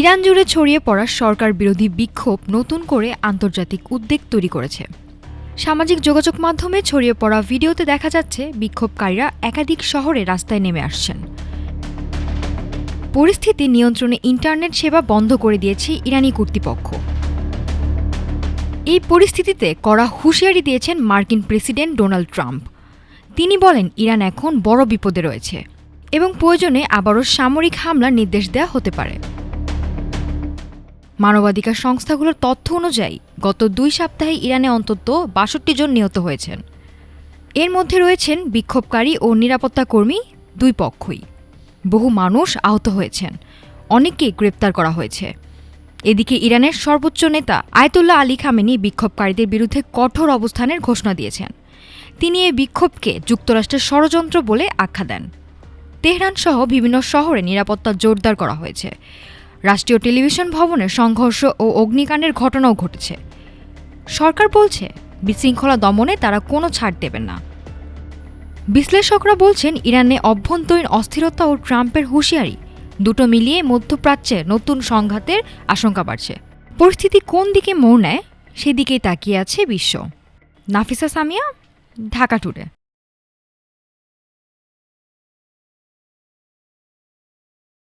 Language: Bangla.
ইরান জুড়ে ছড়িয়ে পড়া সরকার বিরোধী বিক্ষোভ নতুন করে আন্তর্জাতিক উদ্বেগ তৈরি করেছে। সামাজিক যোগাযোগ মাধ্যমে ছড়িয়ে পড়া ভিডিওতে দেখা যাচ্ছে বিক্ষোভকারীরা একাধিক শহরে রাস্তায় নেমে আসছেন। পরিস্থিতি নিয়ন্ত্রণে ইন্টারনেট সেবা বন্ধ করে দিয়েছে ইরানি কর্তৃপক্ষ। এই পরিস্থিতিতে কড়া হুঁশিয়ারি দিয়েছেন মার্কিন প্রেসিডেন্ট ডোনাল্ড ট্রাম্প। তিনি বলেন, ইরান এখন বড় বিপদে রয়েছে এবং প্রয়োজনে আবারও সামরিক হামলার নির্দেশ দেওয়া হতে পারে। মানবাধিকার সংস্থাগুলোর তথ্য অনুযায়ী গত 2 সপ্তাহে ইরানে অন্তত 62 জন নিহত হয়েছেন। এর মধ্যে রয়েছেন বিক্ষোভকারী ও নিরাপত্তা কর্মী, দুই পক্ষই। বহু মানুষ আহত হয়েছেন, অনেককে গ্রেপ্তার করা হয়েছে। এদিকে ইরানের সর্বোচ্চ নেতা আয়াতুল্লাহ আলী খামেনি বিক্ষোভকারীদের বিরুদ্ধে কঠোর অবস্থানের ঘোষণা দিয়েছেন। তিনি এই বিক্ষোভকে যুক্তরাষ্ট্রের ষড়যন্ত্র বলে আখ্যা দেন। তেহরান সহ বিভিন্ন শহরে নিরাপত্তা জোরদার করা হয়েছে। রাষ্ট্রীয় টেলিভিশন ভবনে সংঘর্ষ ও অগ্নিকাণ্ডের ঘটনাও ঘটেছে। সরকার বলছে, বিশৃঙ্খলা দমনে তারা কোনো ছাড় দেবেন না। বিশ্লেষকরা বলছেন, ইরানে অভ্যন্তরীণ অস্থিরতা ও ট্রাম্পের হুঁশিয়ারি দুটো মিলিয়ে মধ্যপ্রাচ্যে নতুন সংঘাতের আশঙ্কা বাড়ছে। পরিস্থিতি কোন দিকে মোড় নেয় সেদিকেই তাকিয়ে আছে বিশ্ব। নাফিসা সামিয়া, ঢাকা টুডে।